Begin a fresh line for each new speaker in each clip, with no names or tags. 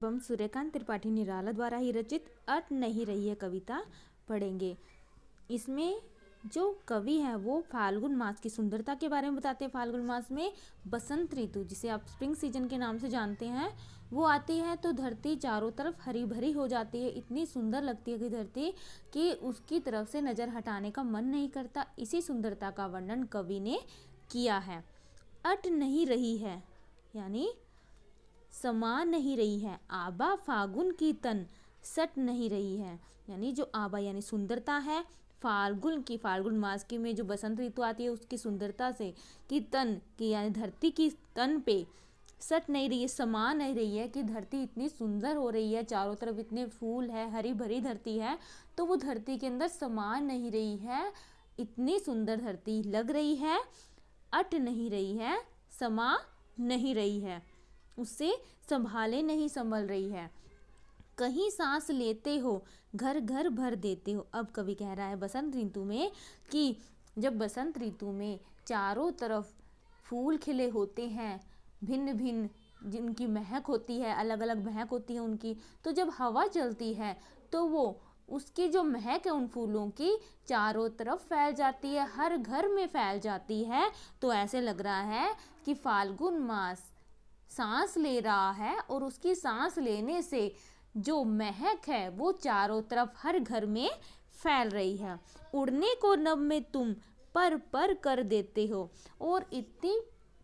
हम सूर्यकांत त्रिपाठी निराला द्वारा ही रचित अट नहीं रही है कविता पढ़ेंगे। इसमें जो कवि हैं वो फाल्गुन मास की सुंदरता के बारे में बताते हैं। फाल्गुन मास में बसंत ऋतु, जिसे आप स्प्रिंग सीजन के नाम से जानते हैं, वो आती है तो धरती चारों तरफ हरी भरी हो जाती है। इतनी सुंदर लगती है कि धरती कि उसकी तरफ से नज़र हटाने का मन नहीं करता। इसी सुंदरता का वर्णन कवि ने किया है। अट नहीं रही है यानी समा नहीं रही है। आबा फागुन की तन सट नहीं रही है, यानी जो आबा यानी सुंदरता है फाल्गुन की, फाल्गुन मास की में जो बसंत ऋतु आती है उसकी सुंदरता से, की तन की यानी धरती की तन पे सट नहीं रही है, समा नहीं रही है कि धरती इतनी सुंदर हो रही है, चारों तरफ इतने फूल है, हरी भरी धरती है, तो वो धरती के अंदर समा नहीं रही है। इतनी सुंदर धरती लग रही है, अट नहीं रही है, समा नहीं रही है, उससे संभाले नहीं संभल रही है। कहीं सांस लेते हो घर घर भर देते हो। अब कवि कह रहा है बसंत ऋतु में कि जब बसंत ऋतु में चारों तरफ फूल खिले होते हैं, भिन्न भिन्न जिनकी महक होती है, अलग अलग महक होती है उनकी, तो जब हवा चलती है तो वो उसकी जो महक है उन फूलों की चारों तरफ फैल जाती है, हर घर में फैल जाती है। तो ऐसे लग रहा है कि फाल्गुन मास सांस ले रहा है और उसकी सांस लेने से जो महक है वो चारों तरफ हर घर में फैल रही है। उड़ने को नभ में तुम पर पर कर देते हो। और इतनी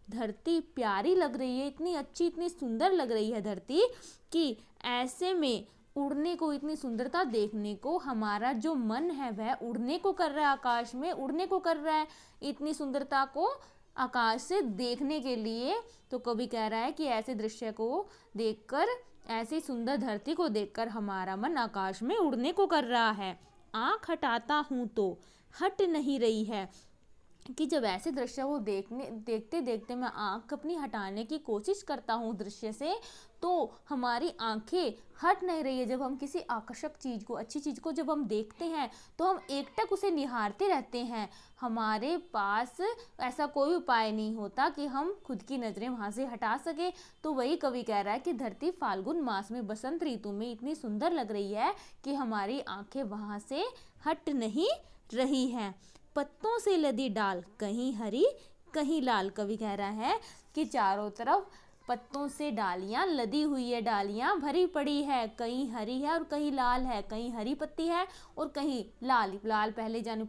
धरती प्यारी लग रही है, इतनी अच्छी, इतनी सुंदर लग रही है धरती कि ऐसे में उड़ने को, इतनी सुंदरता देखने को हमारा जो मन है वह उड़ने को कर रहा है, आकाश में उड़ने को कर रहा है इतनी सुंदरता को आकाश से देखने के लिए। तो कवि कह रहा है कि ऐसे दृश्य को देखकर, ऐसी सुंदर धरती को देखकर हमारा मन आकाश में उड़ने को कर रहा है। आँख हटाता हूँ तो हट नहीं रही है, कि जब ऐसे दृश्य को देखते देखते मैं आँख अपनी हटाने की कोशिश करता हूँ दृश्य से, तो हमारी आंखें हट नहीं रही है। जब हम किसी आकर्षक चीज़ को, अच्छी चीज़ को जब हम देखते हैं तो हम एकटक उसे निहारते रहते हैं। हमारे पास ऐसा कोई उपाय नहीं होता कि हम खुद की नज़रें वहाँ से हटा सके। तो वही कवि कह रहा है कि धरती फाल्गुन मास में बसंत ऋतु में इतनी सुंदर लग रही है कि हमारी आंखें वहाँ से हट नहीं रही हैं। पत्तों से लदी डाल कहीं हरी कहीं लाल। कवि कह रहा है कि चारों तरफ पत्तों से डालियां लदी हुई है, डालियां भरी पड़ी है, कहीं हरी है और कहीं लाल है, कहीं हरी पत्ती है और कहीं लाल। लाल पहले जाने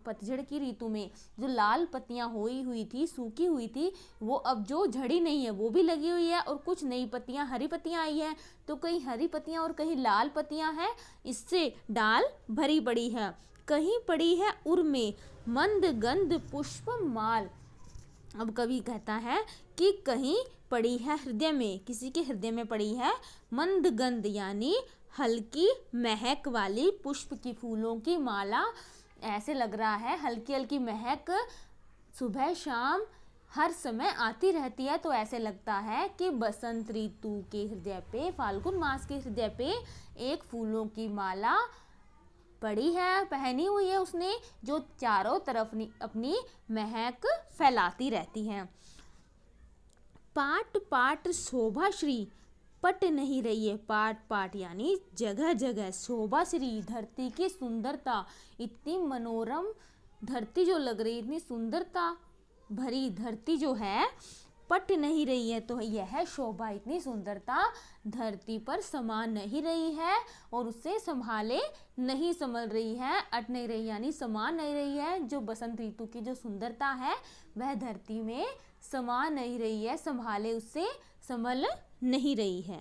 पतझड़ की ऋतु में जो लाल पत्तियां हुई थी, सूखी हुई थी, वो अब जो झड़ी नहीं है वो भी लगी हुई है और कुछ नई पत्तियां, हरी पत्तियां आई हैं। तो कहीं हरी पत्तियां और कहीं लाल पत्तियां हैं, इससे डाल भरी पड़ी है। कहीं पड़ी है उर में मंद गंध पुष्प माल। अब कवि कहता है कि कहीं पड़ी है हृदय में, किसी के हृदय में पड़ी है मंद गंध यानी हल्की महक वाली पुष्प की, फूलों की माला। ऐसे लग रहा है हल्की हल्की महक सुबह शाम हर समय आती रहती है। तो ऐसे लगता है कि बसंत ऋतु के हृदय पे, फाल्गुन मास के हृदय पे एक फूलों की माला पड़ी है, पहनी हुई है उसने, जो चारों तरफ अपनी महक फैलाती रहती है। पाट पाट शोभा श्री पट नहीं रही है। पाट पाट यानी जगह जगह, शोभा श्री धरती की सुंदरता, इतनी मनोरम धरती जो लग रही है, इतनी सुंदरता भरी धरती जो है पट नहीं रही है। तो यह शोभा, इतनी सुंदरता धरती पर समा नहीं रही है और उससे संभाले नहीं संभल रही है। अट नहीं रही यानी समा नहीं रही है। जो बसंत ऋतु की जो सुंदरता है वह धरती में समा नहीं रही है, संभाले उससे संभल नहीं रही है।